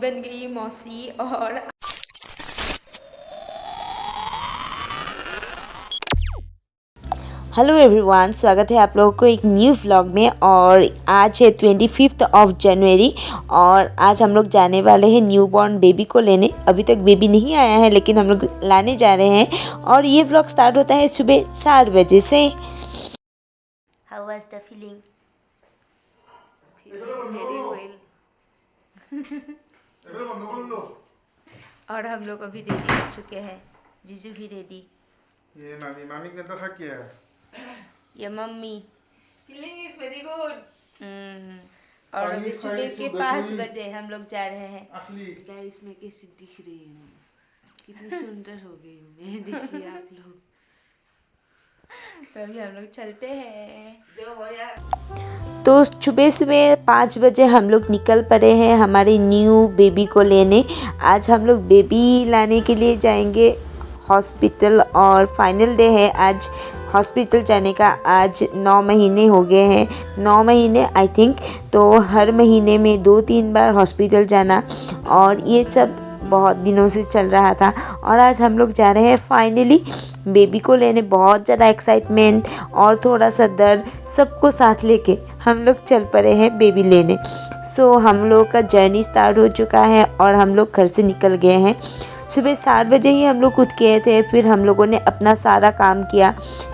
बन गई मौसी। और हेलो एवरीवन, स्वागत है आप लोगों को एक न्यू व्लॉग में। और आज है 25 जनवरी और आज हम लोग जाने वाले हैं न्यू बॉर्न बेबी को लेने। अभी तक बेबी नहीं आया है लेकिन हम लोग लाने जा रहे हैं और ये व्लॉग स्टार्ट होता है सुबह 4 बजे से। How was the feeling? Very well. और हम लोग अभी रेडी हो चुके हैं, जीजू भी रेडी। ये नानी नानी ने देखा क्या है? ये mummy. Feeling is very good. और अभी सुबह के 5 बजे हम लोग जा रहे हैं। गाइस मैं कैसी दिख रही हूँ, कितनी सुंदर हो गई हूँ मैं, देखिए आप लोग। तो अभी हम लोग चलते हैं। जो हो यार। तो सुबह सुबह 5 बजे हम लोग निकल पड़े हैं हमारे न्यू बेबी को लेने। आज हम लोग बेबी लाने के लिए जाएंगे हॉस्पिटल और फाइनल डे है आज हॉस्पिटल जाने का। आज 9 महीने हो गए हैं, 9 महीने आई थिंक। तो हर महीने में 2-3 बार हॉस्पिटल जाना और ये सब बहुत दिनों से चल रहा था। और आज हम लोग जा रहे हैं फाइनली बेबी को लेने। बहुत ज़्यादा एक्साइटमेंट और थोड़ा सा डर सबको साथ लेके हम लोग चल पड़े हैं बेबी लेने। सो हम लोग का जर्नी स्टार्ट हो चुका है और हम लोग घर से निकल गए हैं। सुबह 4 बजे ही हम लोग उठ गए थे। फिर हम लोगों ने अपना सारा काम किया,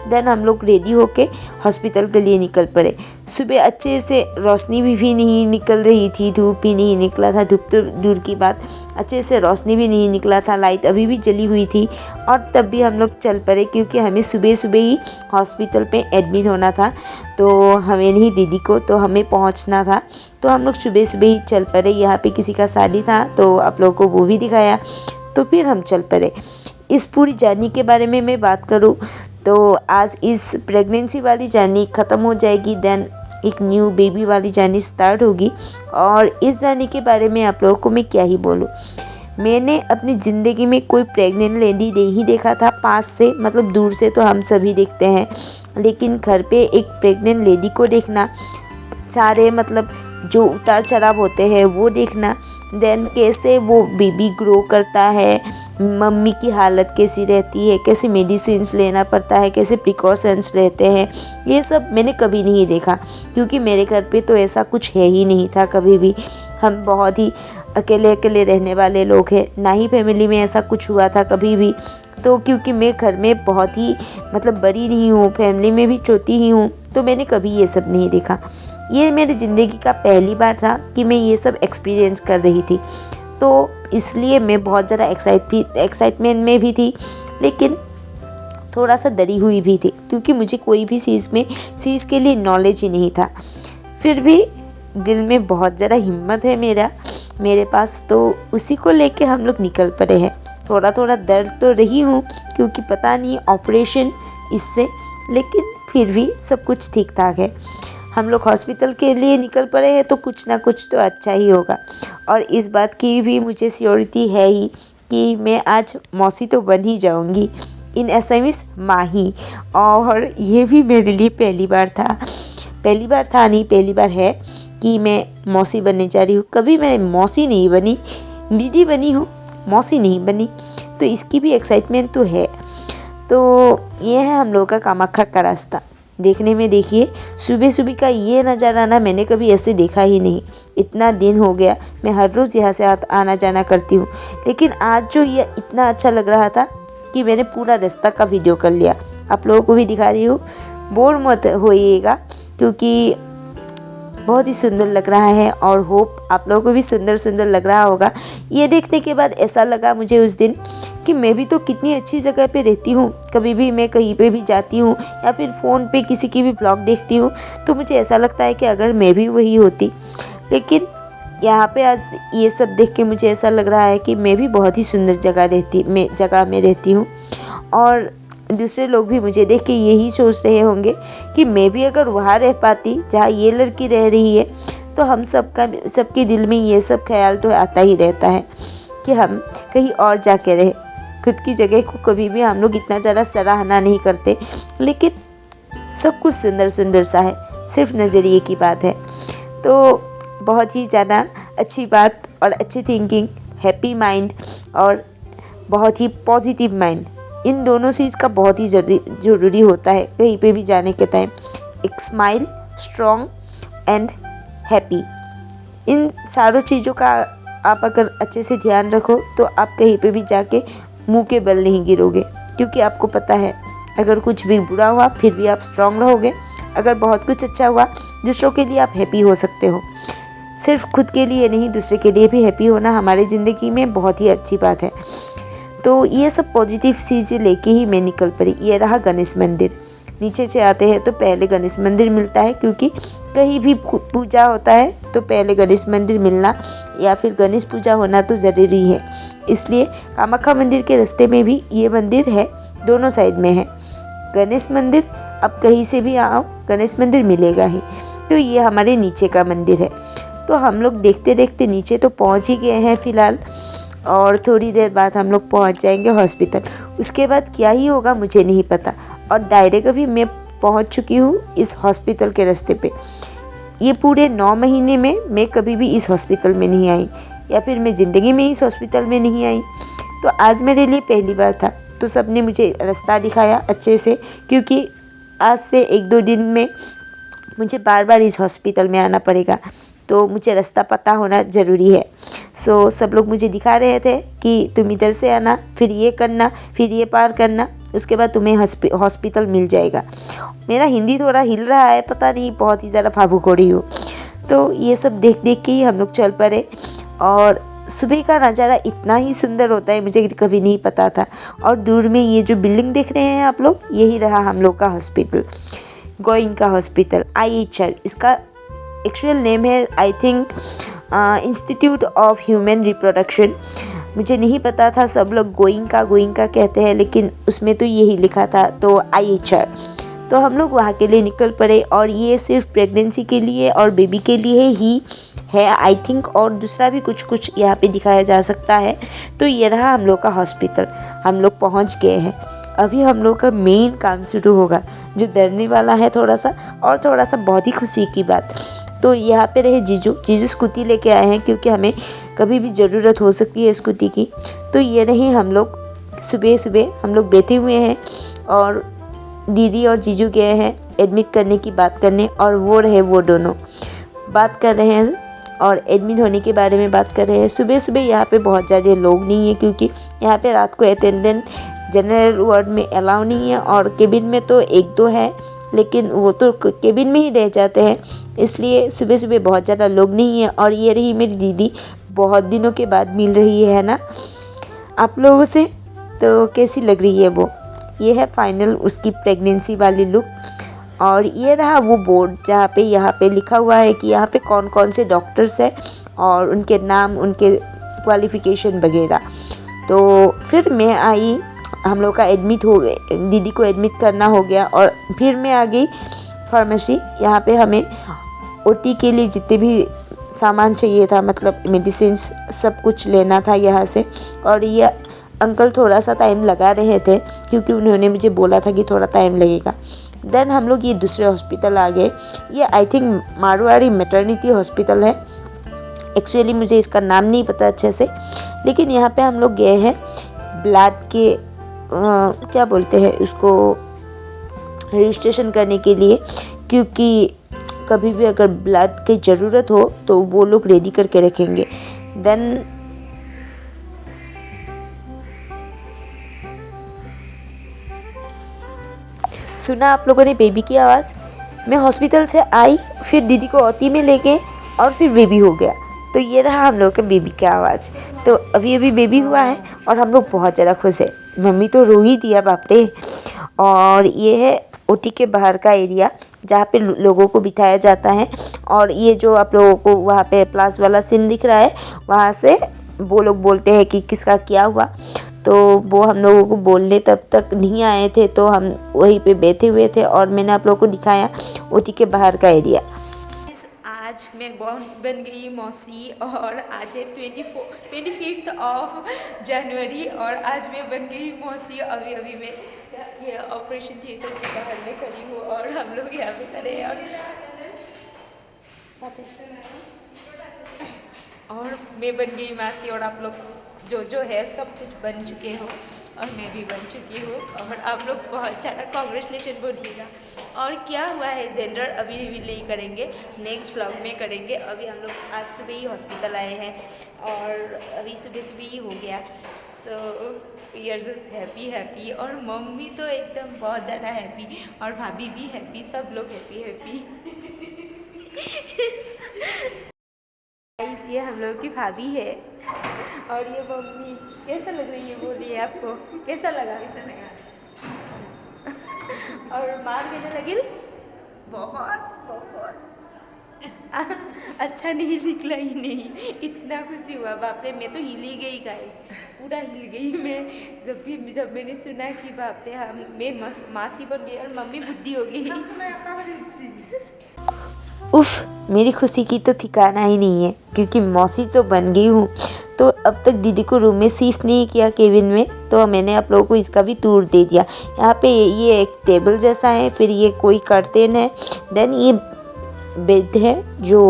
देन हम लोग रेडी होके हॉस्पिटल के लिए निकल पड़े। सुबह अच्छे से रोशनी भी नहीं निकल रही थी, धूप भी नहीं निकला था। धूप तो दूर की बात, अच्छे से रोशनी भी नहीं निकला था, लाइट अभी भी जली हुई थी। और तब भी हम लोग चल पड़े क्योंकि हमें सुबह सुबह ही हॉस्पिटल पे एडमिट होना था। तो हमें नहीं, दीदी को तो हमें पहुंचना था। तो हम लोग सुबह सुबह ही चल पड़े। यहाँ पे किसी का शादी था तो आप लोगों को वो भी दिखाया। तो फिर हम चल पड़े। इस पूरी जर्नी के बारे में मैं बात करूँ तो आज इस प्रेगनेंसी वाली जर्नी ख़त्म हो जाएगी, देन एक न्यू बेबी वाली जर्नी स्टार्ट होगी। और इस जर्नी के बारे में आप लोगों को मैं क्या ही बोलूँ। मैंने अपनी ज़िंदगी में कोई प्रेग्नेंट लेडी नहीं देखा था पास से, मतलब दूर से तो हम सभी देखते हैं, लेकिन घर पे एक प्रेग्नेंट लेडी को देखना, सारे मतलब जो उतार चढ़ाव होते हैं वो देखना, देन कैसे वो बेबी ग्रो करता है, मम्मी की हालत कैसी रहती है, कैसे मेडिसिन्स लेना पड़ता है, कैसे प्रिकॉशंस रहते हैं, ये सब मैंने कभी नहीं देखा क्योंकि मेरे घर पे तो ऐसा कुछ है ही नहीं था कभी भी। हम बहुत ही अकेले अकेले रहने वाले लोग हैं, ना ही फैमिली में ऐसा कुछ हुआ था कभी भी। तो क्योंकि मैं घर में बहुत ही मतलब बड़ी नहीं हूँ, फैमिली में भी छोटी ही हूँ, तो मैंने कभी ये सब नहीं देखा। ये मेरी ज़िंदगी का पहली बार था कि मैं ये सब एक्सपीरियंस कर रही थी। तो इसलिए मैं बहुत ज़्यादा एक्साइटमेंट में भी थी, लेकिन थोड़ा सा डरी हुई भी थी क्योंकि मुझे कोई भी चीज़ के लिए नॉलेज ही नहीं था। फिर भी दिल में बहुत ज़्यादा हिम्मत है मेरे पास, तो उसी को लेके हम लोग निकल पड़े हैं। थोड़ा थोड़ा डर तो रही हूँ क्योंकि पता नहीं ऑपरेशन इससे, लेकिन फिर भी सब कुछ ठीक ठाक है। हम लोग हॉस्पिटल के लिए निकल पड़े हैं तो कुछ ना कुछ तो अच्छा ही होगा। और इस बात की भी मुझे श्योरिटी है ही कि मैं आज मौसी तो बन ही जाऊंगी, इन एसएमएस माँ ही। और ये भी मेरे लिए पहली बार है कि मैं मौसी बनने जा रही हूँ। कभी मैं मौसी नहीं बनी, दीदी बनी हूँ, मौसी नहीं बनी, तो इसकी भी एक्साइटमेंट तो है। तो ये है हम लोग का कामाख्या का रास्ता। देखने में देखिए सुबह सुबह का ये नज़ारा ना मैंने कभी ऐसे देखा ही नहीं। इतना दिन हो गया, मैं हर रोज़ यहाँ से आना जाना करती हूँ, लेकिन आज जो ये इतना अच्छा लग रहा था कि मैंने पूरा रास्ता का वीडियो कर लिया। आप लोगों को भी दिखा रही हूँ, बोर मत होइएगा क्योंकि बहुत ही सुंदर लग रहा है और होप आप लोगों को भी सुंदर सुंदर लग रहा होगा। ये देखने के बाद ऐसा लगा मुझे उस दिन कि मैं भी तो कितनी अच्छी जगह पे रहती हूँ। कभी भी मैं कहीं पे भी जाती हूँ या फिर फ़ोन पे किसी की भी ब्लॉग देखती हूँ तो मुझे ऐसा लगता है कि अगर मैं भी वही होती। लेकिन यहाँ पे आज ये सब देख के मुझे ऐसा लग रहा है कि मैं भी बहुत ही सुंदर जगह में रहती हूँ। और दूसरे लोग भी मुझे देख के यही सोच रहे होंगे कि मैं भी अगर वहाँ रह पाती जहाँ ये लड़की रह रही है। तो हम सबके दिल में ये सब ख्याल तो आता ही रहता है कि हम कहीं और जाके रहे। खुद की जगह को कभी भी हम लोग इतना ज़्यादा सराहना नहीं करते, लेकिन सब कुछ सुंदर सुंदर सा है, सिर्फ नज़रिए की बात है। तो बहुत ही ज़्यादा अच्छी बात और अच्छी थिंकिंग, हैप्पी माइंड और बहुत ही पॉजिटिव माइंड, इन दोनों चीज़ का बहुत ही ज़रूरी होता है कहीं पे भी जाने के टाइम। एक स्माइल, स्ट्रॉन्ग एंड हैप्पी, इन सारों चीज़ों का आप अगर अच्छे से ध्यान रखो तो आप कहीं पे भी जाके मुंह के बल नहीं गिरोगे, क्योंकि आपको पता है अगर कुछ भी बुरा हुआ फिर भी आप स्ट्रांग रहोगे, अगर बहुत कुछ अच्छा हुआ दूसरों के लिए आप हैप्पी हो सकते हो। सिर्फ खुद के लिए नहीं, दूसरे के लिए भी हैप्पी होना हमारी ज़िंदगी में बहुत ही अच्छी बात है। तो ये सब पॉजिटिव चीज़ें लेके ही मैं निकल पड़ी। ये रहा गणेश मंदिर। नीचे से आते हैं तो पहले गणेश मंदिर मिलता है, क्योंकि कहीं भी पूजा होता है तो पहले गणेश मंदिर मिलना या फिर गणेश पूजा होना तो ज़रूरी है। इसलिए कामाख्या मंदिर के रास्ते में भी ये मंदिर है, दोनों साइड में है गणेश मंदिर। अब कहीं से भी आओ गणेश मंदिर मिलेगा ही। तो ये हमारे नीचे का मंदिर है। तो हम लोग देखते देखते नीचे तो पहुंच ही गए हैं फ़िलहाल, और थोड़ी देर बाद हम लोग पहुंच जाएंगे हॉस्पिटल। उसके बाद क्या ही होगा मुझे नहीं पता, और डायरेक्ट अभी मैं पहुंच चुकी हूँ इस हॉस्पिटल के रास्ते पे। ये पूरे 9 महीने में मैं कभी भी इस हॉस्पिटल में नहीं आई, या फिर मैं ज़िंदगी में इस हॉस्पिटल में नहीं आई। तो आज मेरे लिए पहली बार था, तो सबने मुझे रास्ता दिखाया अच्छे से, क्योंकि आज से 1-2 दिन में मुझे बार बार इस हॉस्पिटल में आना पड़ेगा, तो मुझे रास्ता पता होना ज़रूरी है। सो सब लोग मुझे दिखा रहे थे कि तुम इधर से आना, फिर ये करना, फिर ये पार करना, उसके बाद तुम्हें हॉस्पिटल मिल जाएगा। मेरा हिंदी थोड़ा हिल रहा है, पता नहीं, बहुत ही ज़्यादा फाबूकोड़ी हूँ। तो ये सब देख देख के ही हम लोग चल पड़े, और सुबह का नज़ारा इतना ही सुंदर होता है मुझे कभी नहीं पता था। और दूर में ये जो बिल्डिंग देख रहे हैं आप लोग, यही रहा हम लोग का हॉस्पिटल, गोइंका हॉस्पिटल, IHR इसका एक्चुअल नेम है, I think institute of human reproduction. मुझे नहीं पता था, सब लोग गोइंका कहते हैं, लेकिन उसमें तो यही लिखा था, तो IHR। तो हम लोग वहाँ के लिए निकल पड़े, और ये सिर्फ प्रेगनेंसी के लिए और बेबी के लिए ही है आई थिंक, और दूसरा भी कुछ यहाँ पे दिखाया जा सकता है। तो ये रहा हम लोग का हॉस्पिटल, हम लोग पहुँच गए हैं। अभी हम लोग का मेन काम शुरू होगा, जो डरने वाला है थोड़ा सा, और थोड़ा सा बहुत ही खुशी की बात। तो यहाँ पे रहे जीजू स्कूटी लेके आए हैं, क्योंकि हमें कभी भी ज़रूरत हो सकती है स्कूटी की। तो ये रहे हम लोग, सुबह हम लोग बैठे हुए हैं, और दीदी और जीजू गए हैं एडमिट करने की बात करने, और वो रहे वो दोनों बात कर रहे हैं और एडमिट होने के बारे में बात कर रहे हैं। सुबह यहाँ पे बहुत ज़्यादा लोग नहीं है, क्योंकि यहाँ पे रात को अटेंडेंट जनरल वार्ड में अलाउ नहीं है, और केबिन में तो 1-2 है, लेकिन वो तो केबिन में ही रह जाते हैं, इसलिए सुबह बहुत ज़्यादा लोग नहीं है। और ये रही मेरी दीदी, बहुत दिनों के बाद मिल रही है ना आप लोगों से, तो कैसी लग रही है वो। ये है फाइनल उसकी प्रेगनेंसी वाली लुक। और ये रहा वो बोर्ड जहाँ पे यहाँ पे लिखा हुआ है कि यहाँ पे कौन कौन से डॉक्टर्स हैं, और उनके नाम, उनके क्वालिफ़िकेशन वगैरह। तो फिर मैं आई, हम लोग का एडमिट हो गए, दीदी को एडमिट करना हो गया, और फिर मैं आ गई फार्मेसी। यहाँ पे हमें OT के लिए जितने भी सामान चाहिए था, मतलब मेडिसिन सब कुछ लेना था यहाँ से। और ये अंकल थोड़ा सा टाइम लगा रहे थे, क्योंकि उन्होंने मुझे बोला था कि थोड़ा टाइम लगेगा। देन हम लोग ये दूसरे हॉस्पिटल आ गए। ये I think Marwari maternity hospital है। एक्चुअली मुझे इसका नाम नहीं पता अच्छे से, लेकिन यहाँ पे हम लोग गए हैं ब्लड के क्या बोलते हैं उसको, रजिस्ट्रेशन करने के लिए, क्योंकि कभी भी अगर ब्लड की ज़रूरत हो तो वो लोग रेडी करके रखेंगे। देन सुना आप लोगों ने बेबी की आवाज़। मैं हॉस्पिटल से आई, फिर दीदी को OT में ले गए, और फिर बेबी हो गया। तो ये रहा हम लोग का बेबी की आवाज़। तो अभी बेबी हुआ है, और हम लोग बहुत ज़्यादा खुश है। मम्मी तो रो ही दिया, बाप रे। और ये है OT के बाहर का एरिया, जहाँ पे लोगों को बिठाया जाता है। और ये जो आप लोगों को वहाँ पे प्लास वाला सीन दिख रहा है, वहाँ से वो लोग बोलते हैं कि किसका क्या हुआ। तो वो हम लोगों को बोलने तब तक नहीं आए थे, तो हम वहीं पे बैठे हुए थे, और मैंने आप लोगों को दिखाया OT के बाहर का एरिया। आज मैं बन गई मौसी, और आज है 25 जनवरी, और आज मैं बन गई मौसी। अभी मैं ये ऑपरेशन थिएटर के बाहर में खड़ी हूँ, और हम लोग यहाँ पे खड़े हैं। और और मैं बन गई मासी और आप लोग जो है सब कुछ बन चुके हो और मैं भी बन चुकी हूँ और आप लोग बहुत ज़्यादा कॉन्ग्रेचुलेशन बोलिएगा। और क्या हुआ है जेंडर अभी रिवील नहीं करेंगे, नेक्स्ट व्लॉग में करेंगे। अभी हम लोग आज सुबह ही हॉस्पिटल आए हैं और अभी सुबह ही हो गया। So we are just happy और मम्मी तो एकदम बहुत ज़्यादा हैप्पी और भाभी भी हैप्पी, सब लोग हैप्पी। गाइस ये हम लोग की भाभी है और ये मम्मी। कैसा लग रही है बोलिए, आपको कैसा लगा? और मार देने लगी बहुत अच्छा नहीं निकला ही नहीं, इतना खुशी हुआ बाप रे, मैं तो हिल ही गई गाइस, पूरा हिल गई मैं जब मैंने सुना कि बाप रे मैं मासी बन गई और मम्मी बुद्धि हो गई। उफ, मेरी खुशी की तो ठिकाना ही नहीं है क्योंकि मौसी तो बन गई हूँ। तो अब तक दीदी को रूम में शिफ्ट नहीं किया केबिन में, तो मैंने आप लोगों को इसका भी टूर दे दिया। यहाँ पे ये एक टेबल जैसा है, फिर ये कोई कर्टेन है, देन ये बेड है जो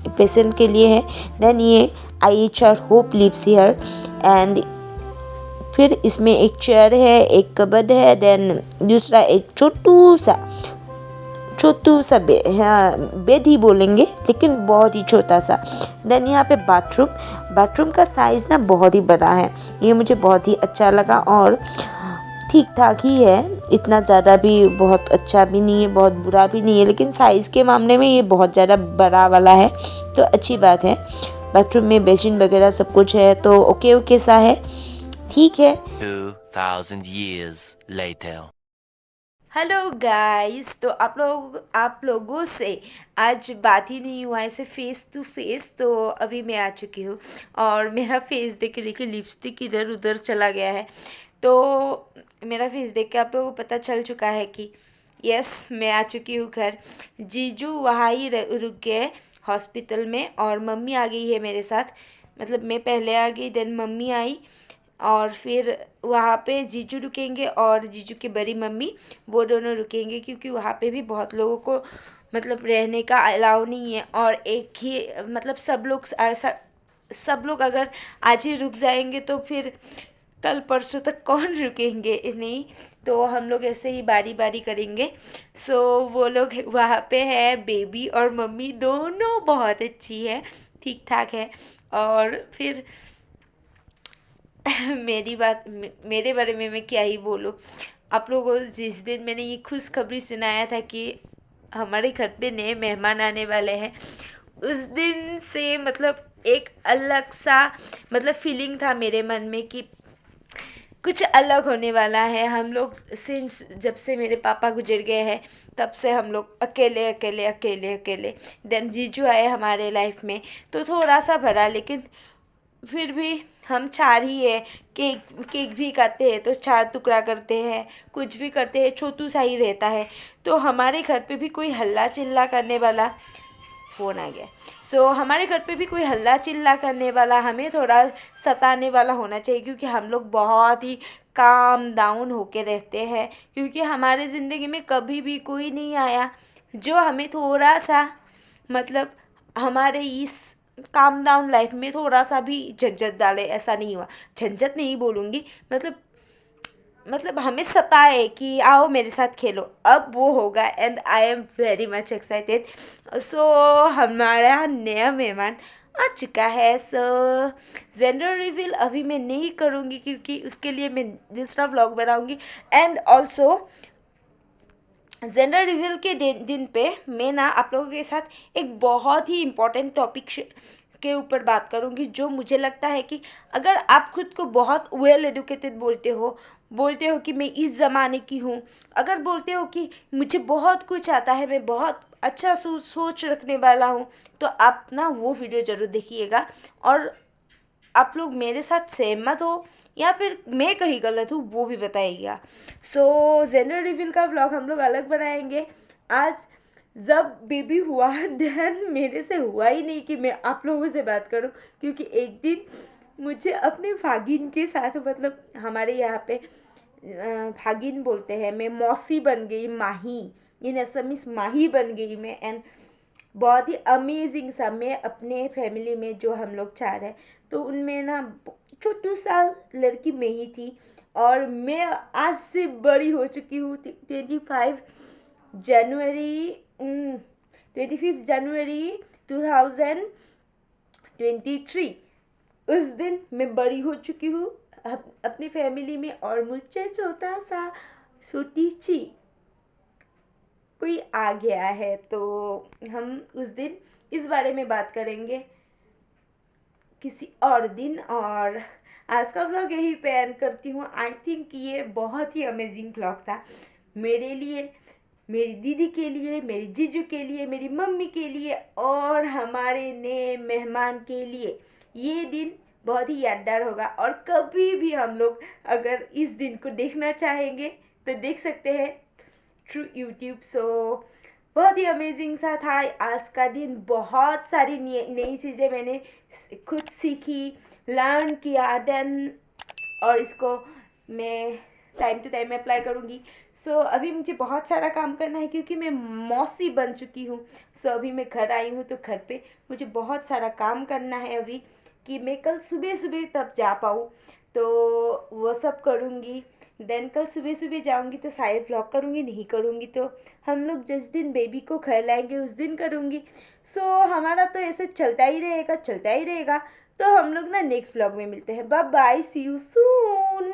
पेशेंट के लिए है, देन ये IHR hope lives here and फिर इसमें एक चेयर है, एक कबर्ड है, देन दूसरा एक छोटू सा बेड ही बोलेंगे लेकिन बहुत ही छोटा सा। देन यहाँ पे बाथरूम का साइज ना बहुत ही बड़ा है, ये मुझे बहुत ही अच्छा लगा और ठीक ठाक ही है, इतना ज़्यादा भी बहुत अच्छा भी नहीं है, बहुत बुरा भी नहीं है, लेकिन साइज़ के मामले में ये बहुत ज़्यादा बड़ा वाला है तो अच्छी बात है। बाथरूम में बेसिन वगैरह सब कुछ है तो ओके सा है, ठीक है। 2000 years later. हेलो गाइस, तो आप लोगों से आज बात ही नहीं हुआ ऐसे फेस टू फेस, तो अभी मैं आ चुकी हूँ और मेरा फेस देख के लिपस्टिक इधर उधर चला गया है। तो मेरा फेस देख के आप लोगों को पता चल चुका है कि यस मैं आ चुकी हूँ घर। जीजू वहाँ ही रुक गए हॉस्पिटल में और मम्मी आ गई है मेरे साथ, मतलब मैं पहले आ गई देन मम्मी आई और फिर वहाँ पे जीजू रुकेंगे और जीजू की बड़ी मम्मी, वो दोनों रुकेंगे क्योंकि वहाँ पे भी बहुत लोगों को मतलब रहने का अलाउ नहीं है और एक ही मतलब सब लोग अगर आज ही रुक जाएंगे तो फिर कल परसों तक कौन रुकेंगे नहीं, तो हम लोग ऐसे ही बारी बारी करेंगे। सो वो लोग वहाँ पे है, बेबी और मम्मी दोनों बहुत अच्छी है, ठीक ठाक है। और फिर मेरे बारे में मैं क्या ही बोलूँ आप लोगों को। जिस दिन मैंने ये खुशखबरी सुनाया था कि हमारे घर पे नए मेहमान आने वाले हैं, उस दिन से मतलब एक अलग सा मतलब फीलिंग था मेरे मन में कि कुछ अलग होने वाला है। हम लोग सिंस जब से मेरे पापा गुजर गए हैं तब से हम लोग अकेले देन जीजू आए हमारे लाइफ में तो थोड़ा सा भरा, लेकिन फिर भी हम 4 ही है। केक भी काटते हैं तो 4 टुकड़ा करते हैं, कुछ भी करते हैं छोटू सा ही रहता है। तो हमारे घर पे भी कोई हल्ला चिल्ला करने वाला, फ़ोन आ गया, सो हमारे घर पे भी कोई हल्ला चिल्ला करने वाला, हमें थोड़ा सताने वाला होना चाहिए क्योंकि हम लोग बहुत ही काम डाउन होके रहते हैं क्योंकि हमारे ज़िंदगी में कभी भी कोई नहीं आया जो हमें थोड़ा सा मतलब हमारे इस काम डाउन लाइफ में थोड़ा सा भी झंझट डाले, ऐसा नहीं हुआ। झंझट नहीं बोलूँगी, मतलब हमें सताए कि आओ मेरे साथ खेलो, अब वो होगा and I am very much excited. So हमारा नया मेहमान आ चुका है। सो जेंडर रिवील अभी मैं नहीं करूँगी क्योंकि उसके लिए मैं दूसरा व्लॉग बनाऊँगी एंड ऑल्सो जेंडर रिवील के दिन पे मैं ना आप लोगों के साथ एक बहुत ही इम्पोर्टेंट टॉपिक के ऊपर बात करूँगी जो मुझे लगता है कि अगर आप खुद को बहुत वेल एडुकेटेड बोलते हो कि मैं इस ज़माने की हूँ, अगर बोलते हो कि मुझे बहुत कुछ आता है, मैं बहुत अच्छा सोच रखने वाला हूँ, तो आप ना वो वीडियो ज़रूर देखिएगा और आप लोग मेरे साथ सहमत हो या फिर मैं कहीं गलत हूँ वो भी बताइएगा। सो जेंडर रिवील का व्लॉग हम लोग अलग बनाएंगे। आज जब बेबी हुआ देन मेरे से हुआ ही नहीं कि मैं आप लोगों से बात करूं क्योंकि एक दिन मुझे अपने भागिन के साथ, मतलब हमारे यहाँ पे भागिन बोलते हैं, मैं मौसी बन गई, माही इन असमीज माही बन गई मैं एंड बहुत ही अमेजिंग सा। मैं अपने फैमिली में जो हम लोग 4 हैं तो उनमें ना छोटू सा लड़की मैं ही थी, और मैं आज से बड़ी हो चुकी हूँ। 25 जनवरी 2023 उस दिन मैं बड़ी हो चुकी हूँ अपनी फैमिली में, और मुझसे छोटा सा छोटी सी कोई आ गया है। तो हम उस दिन इस बारे में बात करेंगे किसी और दिन, और आज का व्लॉग यही पे एंड करती हूँ। आई थिंक ये बहुत ही अमेजिंग व्लॉग था मेरे लिए, मेरी दीदी के लिए, मेरी जीजू के लिए, मेरी मम्मी के लिए और हमारे नए मेहमान के लिए। ये दिन बहुत ही यादगार होगा, और कभी भी हम लोग अगर इस दिन को देखना चाहेंगे तो देख सकते हैं थ्रू यूट्यूब। सो बहुत ही अमेजिंग सा था आज का दिन। बहुत सारी नई चीज़ें मैंने खुद सीखी, लर्न किया, देन और इसको मैं टाइम टू टाइम अप्लाई करूँगी। सो अभी मुझे बहुत सारा काम करना है क्योंकि मैं मौसी बन चुकी हूँ। सो अभी मैं घर आई हूँ तो घर पे मुझे बहुत सारा काम करना है अभी, कि मैं कल सुबह सुबह तब जा पाऊँ, तो वो सब करूँगी। देन कल सुबह सुबह जाऊँगी तो शायद व्लॉग करूँगी, नहीं करूँगी तो हम लोग जिस दिन बेबी को घर लाएंगे उस दिन करूँगी। सो हमारा तो ऐसे चलता ही रहेगा, चलता ही रहेगा। तो हम लोग ना नेक्स्ट व्लॉग में मिलते हैं। Bye bye, see you soon.